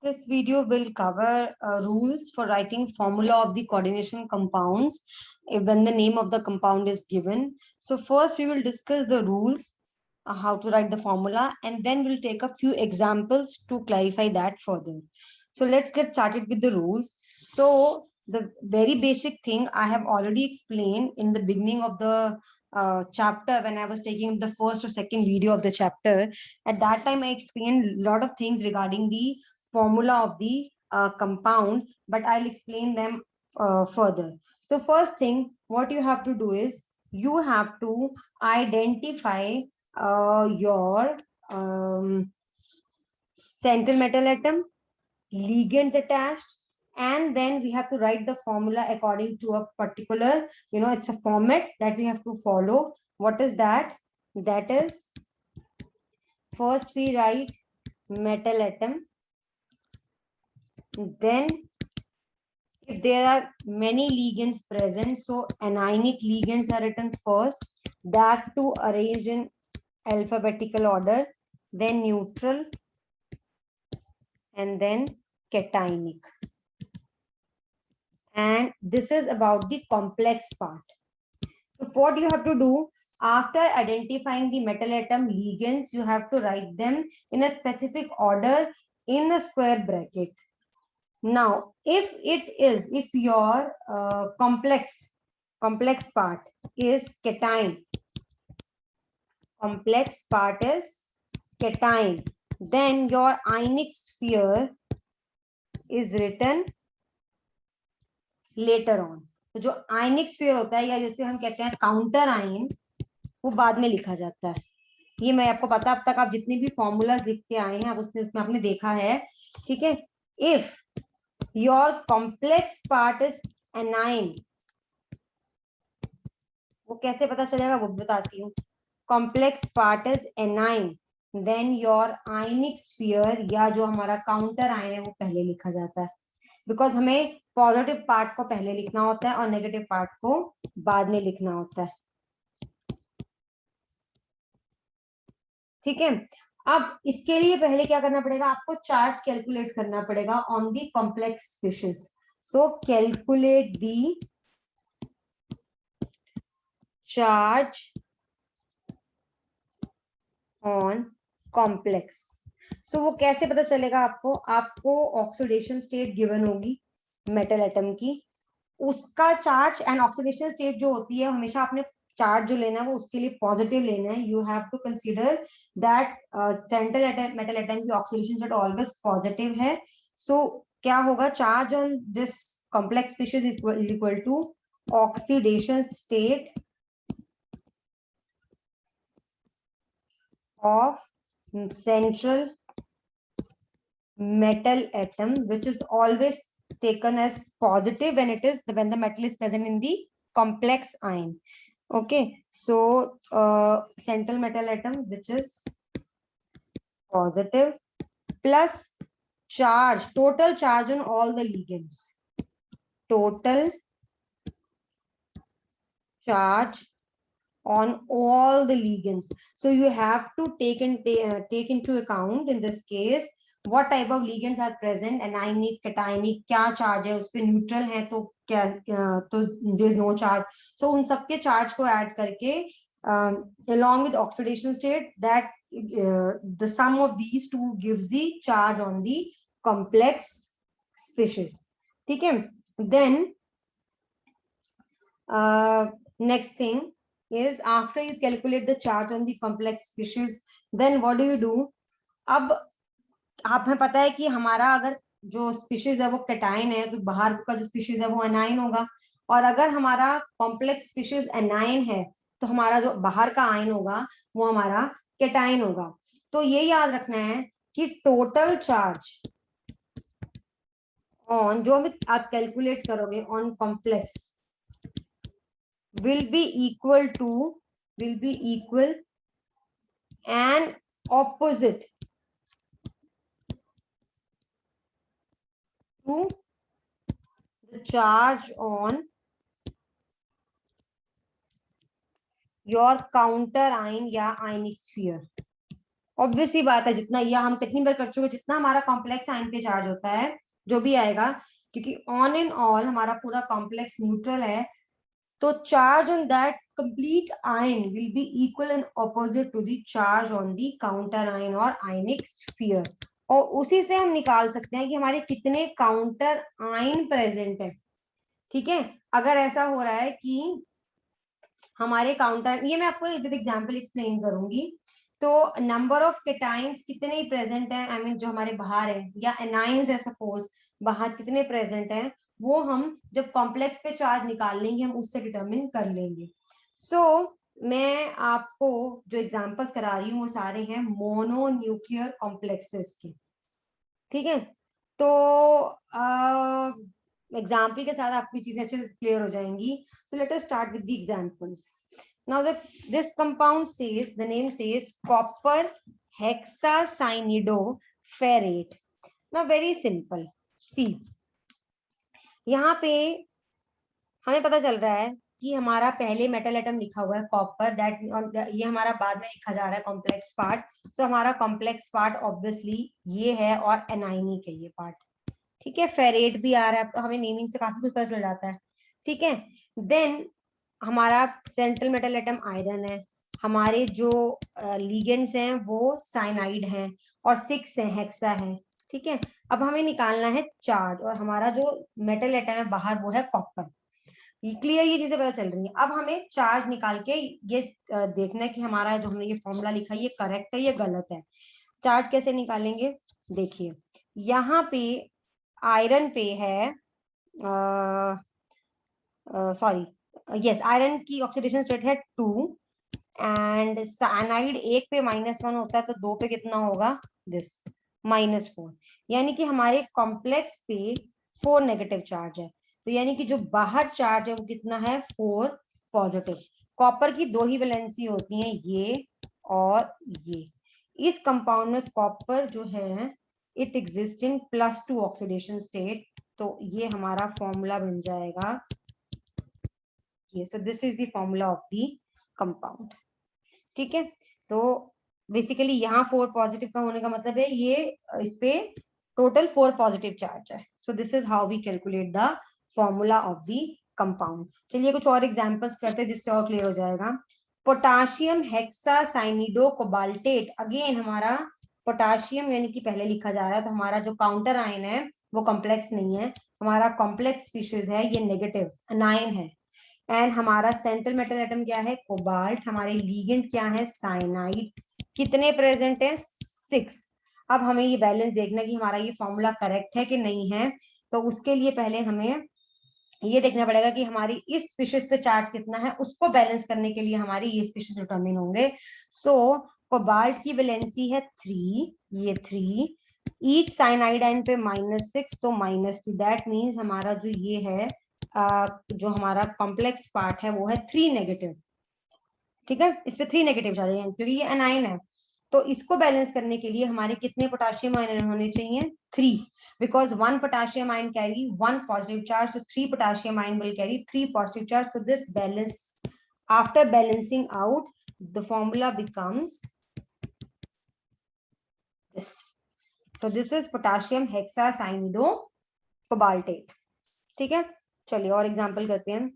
This video will cover rules for writing formula of the coordination compounds when the name of the compound is given. So first we will discuss the rules, how to write the formula, and then we'll take a few examples to clarify that further. So let's get started with the rules. So the very basic thing I have already explained in the beginning of the chapter when I was taking the first or second video of the chapter. At that time, I explained a lot of things regarding the formula of the compound, but I'll explain them further. So first thing, what you have to do is you have to identify your central metal atom, ligands attached, and then we have to write the formula according to a particular, it's a format that we have to follow. What is that? That is, first we write metal atom, then if there are many ligands present, so anionic ligands are written first, that too arranged in alphabetical order, then neutral, and then cationic. And this is about the complex part. So what you have to do, after identifying the metal atom ligands, you have to write them in a specific order in a square bracket. Now, if your complex part is cation, then your ionic sphere is written later on. तो जो आयनिक sphere होता है या जैसे हम कहते हैं counter ion, वो बाद में लिखा जाता है. ये मैं आपको पता, अब तक आप जितनी भी फॉर्मूलाज लिख के आए हैं उसमें आपने देखा है. ठीक है. If your complex part is anion, वो कैसे पता चलेगा वो बताती हूँ. Complex part is anion, then your ionic sphere या जो हमारा काउंटर आयन है वो पहले लिखा जाता है, बिकॉज हमें पॉजिटिव पार्ट को पहले लिखना होता है और नेगेटिव पार्ट को बाद में लिखना होता है. ठीक है. अब इसके लिए पहले क्या करना पड़ेगा, आपको चार्ज कैलकुलेट करना पड़ेगा on the complex species. So calculate the charge on complex. So वो कैसे पता चलेगा आपको ऑक्सीडेशन स्टेट गिवन होगी मेटल एटम की, उसका चार्ज एंड ऑक्सीडेशन स्टेट जो होती है हमेशा आपने चार्ज जो लेना है वो उसके लिए पॉजिटिव लेना है. You have to consider that central metal atom की ऑक्सीडेशन स्टेट ऑलवेज पॉजिटिव है. सो क्या होगा, charge on this complex species is equal to oxidation state of central metal atom, which is always taken as positive when the metal is present in the complex ion. Okay, so central metal atom which is positive plus charge, total charge on all the ligands, total charge on all the ligands. So you have to take into account in this case what type of ligands are present, anionic, cationic, क्या charge है उस पे, neutral है तो क्या, तो there is no charge. So उन सबके charge को add करके along with oxidation state, that the sum of these two gives the charge on the complex species. ठीक है. Then next thing is, after you calculate the charge on the complex species, then what do you do? अब हमें पता है कि हमारा अगर जो स्पीशीज है वो कैटाइन है तो बाहर का जो स्पीशीज है वो एनाइन होगा, और अगर हमारा कॉम्प्लेक्स स्पीशीज एनाइन है तो हमारा जो बाहर का आयन होगा वो हमारा कैटाइन होगा. तो ये याद रखना है कि टोटल चार्ज ऑन जो भी आप कैलकुलेट करोगे on complex will be equal and opposite to the charge on your counter ion या ionic sphere. ऑब्वियसली बात है, जितना यह हम कितनी बार कर चुके, जितना हमारा कॉम्प्लेक्स आयन पे चार्ज होता है जो भी आएगा, क्योंकि ऑन एंड ऑल हमारा पूरा कॉम्प्लेक्स न्यूट्रल है, तो charge on that complete ion will be equal and opposite to the charge on the counter ion और आयनिक स्फीयर। और उसी से हम निकाल सकते हैं कि हमारे कितने काउंटर आयन प्रेजेंट है। ठीक है, अगर ऐसा हो रहा है कि हमारे काउंटर, ये मैं आपको विद एग्जांपल एक्सप्लेन करूंगी, तो नंबर ऑफ केटाइंस कितने ही प्रेजेंट है, आई मीन जो हमारे बाहर है, या एनाइंस है सपोज, बाहर कितने प्रेजेंट है, वो हम जब कॉम्प्लेक्स पे चार्ज निकाल लेंगे हम उससे डिटरमिन कर लेंगे। सो मैं आपको जो एग्जांपल्स करा रही हूँ वो सारे हैं मोनो न्यूक्लियर कॉम्प्लेक्सेस के। ठीक है, तो एग्जाम्पल के साथ आपकी चीजें अच्छे से क्लियर हो जाएंगी। So let us start with the examples. Now this compound says, the name says copper hexacyanidoferrate. Now very simple, see यहाँ पे हमें पता चल रहा है कि हमारा पहले मेटल एटम लिखा हुआ है कॉपर, दैट ये हमारा बाद में लिखा जा रहा है कॉम्प्लेक्स पार्ट। सो हमारा कॉम्प्लेक्स पार्ट ऑब्वियसली ये है और एनाइनिक है ये पार्ट। ठीक है, फेरेट भी आ रहा है, तो हमें नेमिंग से काफी कुछ पता चल जाता है। ठीक है, देन हमारा सेंट्रल मेटल एटम आयरन है, हमारे जो लीगेंड्स हैं वो साइनाइड हैं, और 6 है, हेक्सा है। ठीक है, अब हमें निकालना है चार्ज, और हमारा जो मेटल एटम है बाहर वो है कॉपर। क्लियर, ये चीजें पता चल रही हैं। अब हमें चार्ज निकाल के ये देखना है कि हमारा जो हमने ये फॉर्मूला लिखा है ये करेक्ट है या गलत है। चार्ज कैसे निकालेंगे, देखिए यहाँ पे आयरन पे है, सॉरी यस, आयरन की ऑक्सीडेशन स्टेट है 2, एंड साइनाइड 1 पे -1 होता है, तो 2 पे कितना होगा, दिस -4। यानी कि हमारे कॉम्प्लेक्स पे 4 नेगेटिव चार्ज है, तो यानी कि जो बाहर चार्ज है वो कितना है, 4 पॉजिटिव। कॉपर की 2 ही वैलेंसी होती हैं, ये और ये। इस कंपाउंड में कॉपर जो है it exist in +2 oxidation state, तो ये हमारा फॉर्मूला बन जाएगा ये। सो this is the formula of the compound. ठीक है, तो बेसिकली यहाँ 4 पॉजिटिव का होने का मतलब है ये इस पे टोटल 4 पॉजिटिव चार्ज है। So this is how we calculate the formula of the compound. चलिए कुछ और एग्जांपल्स करते हैं जिससे और क्लियर हो जाएगा। पोटाशियम हेक्सासाइनिडो कोबाल्टेट, अगेन हमारा पोटाशियम यानी कि पहले लिखा जा रहा है, तो हमारा जो काउंटर आयन है वो कॉम्प्लेक्स नहीं है, हमारा कॉम्प्लेक्स स्पीशीज है, ये नेगेटिव अनायन है। एंड हमारा सेंट्रल मेटल एटम क्या है, कोबाल्ट, हमारे लीगेंड क्या है, साइनाइड, कितने प्रेजेंट है, 6। अब हमें ये बैलेंस देखना है कि हमारा ये फॉर्मूला करेक्ट है कि नहीं है, तो उसके लिए पहले हमें ये देखना पड़ेगा कि हमारी इस स्पीशीज पे चार्ज कितना है, उसको बैलेंस करने के लिए हमारी ये स्पीशीज डिटरमिन होंगे। सो कोबाल्ट की वैलेंसी है 3, ये 3, ईच साइनाइड आयन पे -6, तो -3, दैट मीन्स हमारा जो ये है जो हमारा कॉम्प्लेक्स पार्ट है वो है 3 नेगेटिव। ठीक है, इस पे 3 नेगेटिव चार्ज है क्योंकि ये एनाइन है, तो इसको बैलेंस करने के लिए हमारे कितने पोटाशियम आयन होने चाहिए, 3, because 1 potassium ion carry 1 positive charge, so 3 potassium ion will carry 3 positive charge. So this balance, after balancing out, the formula becomes this. So this is potassium hexacyanido cobaltate. ठीक है, चलिए और example करते हैं।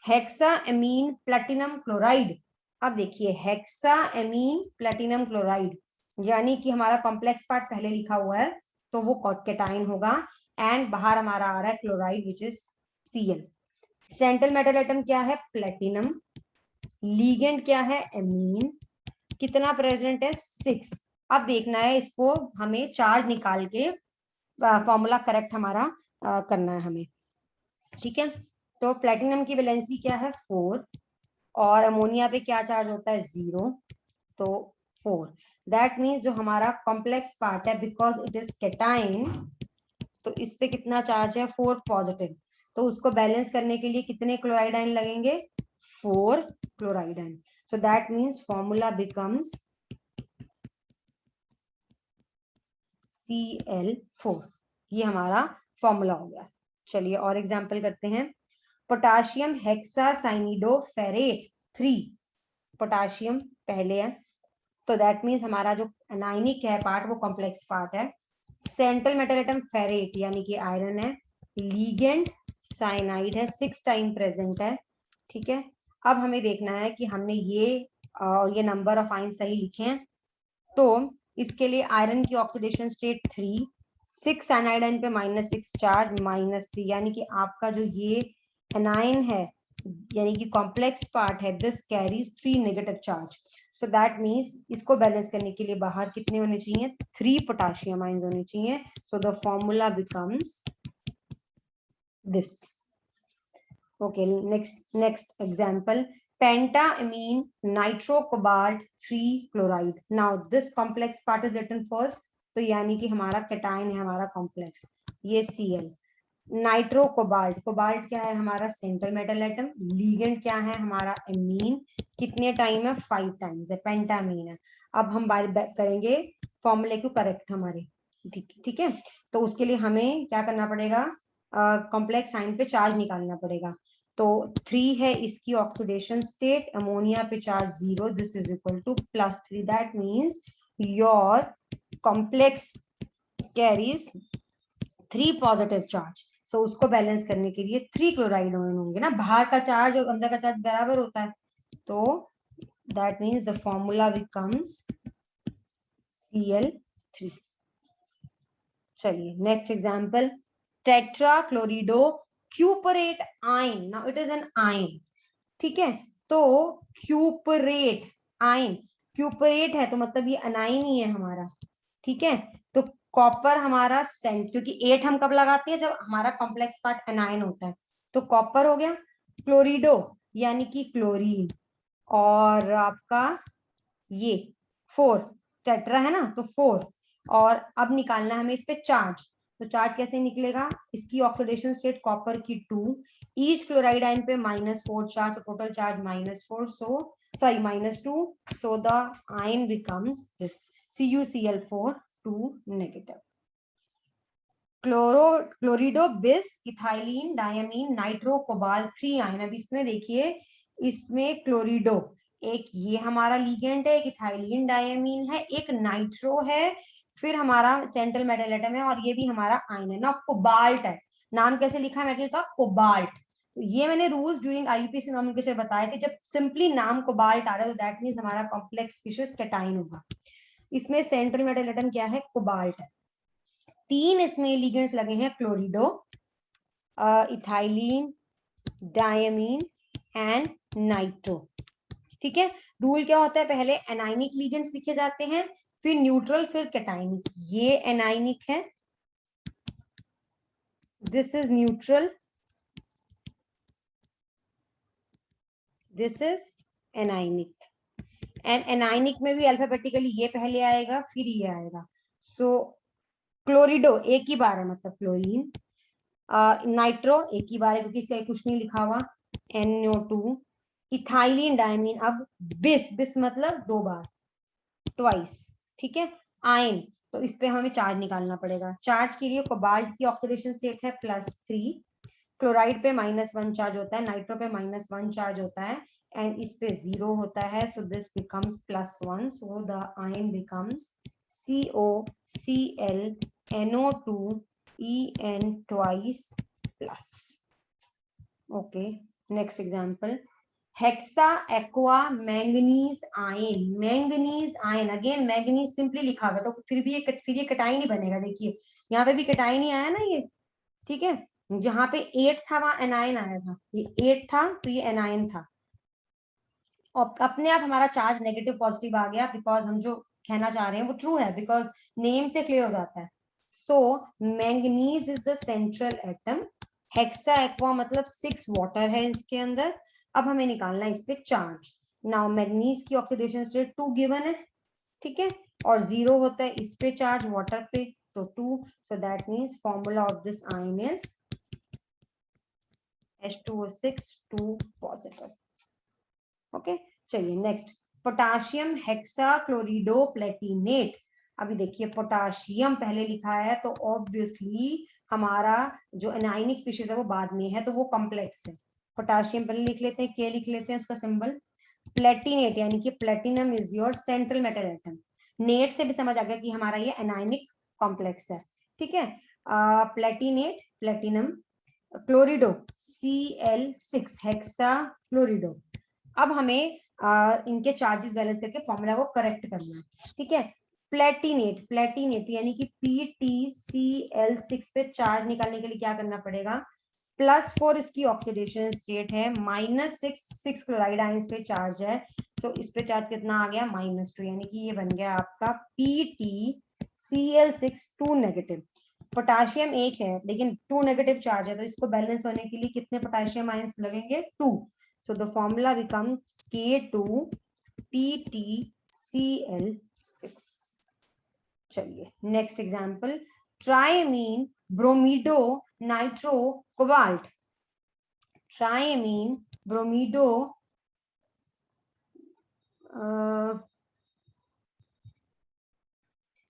Hexa ammine platinum chloride. अब देखिए hexa ammine platinum chloride, यानी कि हमारा कॉम्प्लेक्स पार्ट पहले लिखा हुआ है तो वो केटाइन होगा, एंड बाहर हमारा आ रहा है chloride which is Cl। Central metal atom क्या है, प्लेटिनम, लीगेंड क्या है, एमीन, कितना प्रेजेंट है, 6। अब देखना है इसको हमें चार्ज निकाल के फॉर्मूला करेक्ट हमारा करना है हमें। ठीक है, तो प्लेटिनम की वैलेंसी क्या है, 4, और अमोनिया पे क्या चार्ज होता है, 0, तो 4। दैट मीन्स जो हमारा कॉम्प्लेक्स पार्ट है बिकॉज इट इज केटाइन, तो इस पे कितना चार्ज है, 4 पॉजिटिव, तो उसको बैलेंस करने के लिए कितने क्लोराइड आयन लगेंगे, 4 chloride ion. So that means formula becomes Cl4। ये हमारा फॉर्मूला हो गया। चलिए और एग्जांपल करते हैं। पोटाशियम हेक्सासाइनिडोफेरेट 3, पोटाशियम पहले है, तो दैट मीन्स हमारा जो एनाइनिक है पार्ट वो कॉम्प्लेक्स पार्ट है। सेंट्रल मेटल एटम फेरेट यानी कि आयरन है। लीगेंड साइनाइड है, 6 टाइम प्रेजेंट है। ठीक है, अब हमें देखना है कि हमने ये नंबर ऑफ आयन सही लिखे हैं। तो इसके लिए आयरन की ऑक्सीडेशन स्टेट 3, 6 एनाइडाइन पे -6 चार्ज -3, यानी कि आपका जो ये एनाइन है यानी कि कॉम्प्लेक्स पार्ट है, this carries 3 negative charge. So that means इसको बैलेंस करने के लिए बाहर कितने होने चाहिए, 3 पोटाशियम आयंस होने चाहिए। सो the formula becomes this. Okay, next example, pentamine nitrocobalt 3 chloride. Now this complex part is written first, तो यानी कि हमारा कैटायन है हमारा कॉम्प्लेक्स, ये Cl। नाइट्रो कोबाल्ट, कोबाल्ट क्या है हमारा सेंट्रल मेटल एटम। लीगेंड क्या है हमारा एमीन, कितने टाइम है 5 टाइम्स है, पेंटामीन है। अब हम बात करेंगे फॉर्मूले को करेक्ट हमारे, ठीक है। तो उसके लिए हमें क्या करना पड़ेगा, कॉम्प्लेक्स साइन पे चार्ज निकालना पड़ेगा। तो 3 है इसकी ऑक्सीडेशन स्टेट, अमोनिया पे charge 0, this is equal to +3, that means your complex carries 3 positive charge. So उसको बैलेंस करने के लिए 3 क्लोराइड होंगे ना, बाहर का चार्ज और अंदर का चार्ज बराबर होता है। तो that means the formula becomes Cl3। चलिए next example, tetrachlorido cuprate ion. Now it is anion, ठीक है। तो क्यूपरेट आयन, क्यूपरेट है तो मतलब ये अनाइन ही है हमारा, ठीक है। तो कॉपर हमारा सेंट, क्योंकि 8 हम कब लगाते हैं, जब हमारा कॉम्प्लेक्स पार्ट एनाइन होता है। तो कॉपर हो गया। क्लोरिडो यानी कि क्लोरीन, और आपका ये 4, टेट्रा है ना तो 4। और अब निकालना हमें इस पे चार्ज, तो चार्ज कैसे निकलेगा, इसकी ऑक्सीडेशन स्टेट कॉपर की 2, ईच क्लोराइड आयन पे -4 चार्ज, तो total charge -4, so sorry -2, so the ion becomes this CuCl4 2 negative. Chlorido bis ethylene diamine nitro cobalt 3 ion. अब इसमें देखिए, इसमें क्लोरिडो एक ये हमारा लीगेंड है, एक इथाइलिन डायमीन है, एक नाइट्रो है, फिर हमारा सेंट्रल मेटल एटम है, और ये भी हमारा आयन है ना। कोबाल्ट है, नाम कैसे लिखा है मेटल का, कोबाल्ट। तो ये मैंने रूल्स ड्यूरिंग IUPAC नोमेनक्लेचर बताए थे, जब सिंपली नाम कोबाल्ट आ रहा है तो दैट मींस हमारा कॉम्प्लेक्स स्पीशीज कैटाइन होगा। इसमें सेंट्रल मेटल एटम क्या है, कोबाल्ट है। 3 इसमें लिगेंड्स लगे हैं, क्लोरिडो, इथाइलिन डायमीन एंड नाइट्रो, ठीक है। रूल क्या होता है, पहले एनाइनिक लिगेंड्स लिखे जाते हैं, फिर न्यूट्रल, फिर कैटाइनिक। ये एनाइनिक है, this is neutral, this is anionic. And anionic में भी अल्फाबेटिकली ये पहले आएगा फिर ये आएगा। सो क्लोरिडो एक ही बार है, मतलब क्लोरीन। नाइट्रो एक ही बार है क्योंकि इसका कुछ नहीं लिखा हुआ, NO2। इथाइलिन डायमीन, अब बिस, बिस मतलब 2 बार, ट्वाइस, ठीक है। आयन, तो इस पे हमें चार्ज निकालना पड़ेगा। चार्ज के लिए कोबाल्ट की ऑक्सीडेशन स्टेट है +3, क्लोराइड पे -1 चार्ज होता है, नाइट्रो पे -1 चार्ज होता है, एंड इस पे 0 होता है। So this becomes +1, so the ion becomes COCl NO2 En twice plus. Okay, next example, hexa aqua manganese ion. Manganese ion, again manganese simply लिखा हुआ तो फिर ये कटाई नहीं बनेगा। देखिए यहाँ पे भी कटाई नहीं आया ना ये, ठीक है। जहां पे 8 था वहां एनाइन आया था, ये 8 था तो ये एनाइन था, और अपने आप हमारा चार्ज नेगेटिव पॉजिटिव आ गया, बिकॉज हम जो कहना चाह रहे हैं वो ट्रू है, बिकॉज नेम से क्लियर हो जाता है। So manganese is the central atom, hexa aqua मतलब 6 वाटर है इसके अंदर। अब हमें निकालना है इस पे चार्ज। नाउ मैंगनीज की ऑक्सीडेशन स्टेट 2 गिवन है, ठीक है, और 0 होता है इस पे चार्ज वाटर पे, तो 2। So that means formula of this ion is H2O6 2 positive. Okay, चलिए नेक्स्ट, पोटाशियम हेक्सा क्लोरिडो प्लेटिनेट। अभी देखिए पोटाशियम पहले लिखा है तो ऑब्वियसली हमारा जो एनाइनिक स्पीशीज है वो बाद में है, तो वो कॉम्प्लेक्स है। पोटाशियम पहले लिख लेते हैं, के लिख लेते हैं उसका सिंबल, प्लेटिनेट यानी कि platinum is your central metal atom. Net से भी समझ आ गया कि हमारा ये एनायनिक कॉम्प्लेक्स है, ठीक है। Platinate platinum, chlorido Cl6 hexa chlorido. अब हमें इनके चार्जेस बैलेंस करके फॉर्मूला को करेक्ट करना है, ठीक है। प्लेटिनेट प्लेटिनेट यानी कि PtCl6 पे चार्ज निकालने के लिए क्या करना पड़ेगा, +4 इसकी ऑक्सीडेशन स्टेट है, -6 क्लोराइड आयंस पे चार्ज है, तो इस पे चार्ज कितना आ गया -2, यानी कि ये बन गया आपका PtCl6 2 नेगेटिव। पोटाशियम एक है लेकिन 2 नेगेटिव चार्ज है, तो इसको बैलेंस होने के लिए कितने पोटाशियम आयंस लगेंगे 2। So the formula become K2PtCl6। चलिए next example, triammine bromido nitro cobalt. Triammine bromido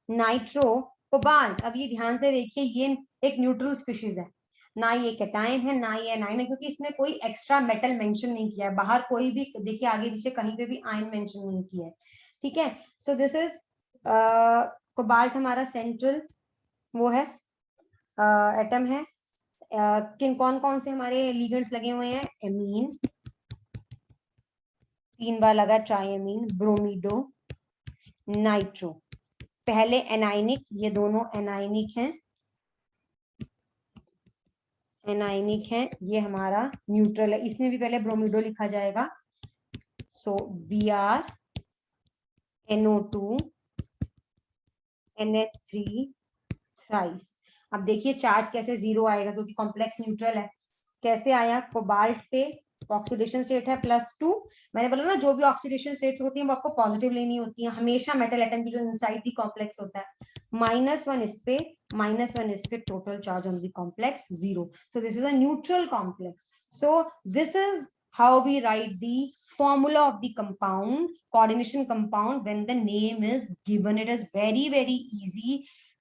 nitro cobalt. अब ये ध्यान से देखिए, ये एक न्यूट्रल स्पीशीज है, ना ये कैटायन है ना ये एनायन है, क्योंकि इसने कोई एक्स्ट्रा मेटल मेंशन नहीं किया है, बाहर कोई भी देखिए आगे पीछे कहीं पे भी आयन मेंशन नहीं किया है, ठीक है। सो दिस इज कोबाल्ट हमारा सेंट्रल वो है एटम है। किन कौन कौन से हमारे लिगेंड्स लगे हुए हैं, एमीन 3 बार लगा, ट्राइएमीन, ब्रोमीडो, नाइट्रो। पहले एनाइनिक, ये दोनों एनाइनिक हैं, एनाइनिक है, ये हमारा न्यूट्रल है, इसमें भी पहले ब्रोमीडो लिखा जाएगा। सो BrNO2 NH3 थ्राइस। अब देखिए चार्ज कैसे 0 आएगा, क्योंकि कॉम्प्लेक्स न्यूट्रल है। कैसे आया, कोबाल्ट पे ऑक्सीडेशन स्टेट है +2। मैंने बोला ना जो भी ऑक्सीडेशन स्टेट्स होती हैं वो आपको पॉजिटिव लेनी होती है हमेशा, मेटल एटम की जो इनसाइड दी कॉम्प्लेक्स होता है। -1 इस पे, -1 इस पे, total charge on the complex 0। So this is a neutral complex. So this is how we write the formula of the compound, coordination compound, when the name is given. It is very very easy.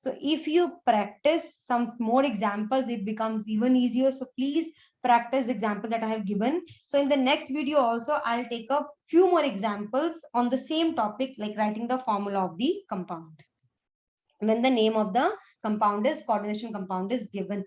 So if you practice some more examples, it becomes even easier. So please practice the examples that I have given. So in the next video also, I'll take a few more examples on the same topic, like writing the formula of the compound when the name of the compound is, coordination compound is given.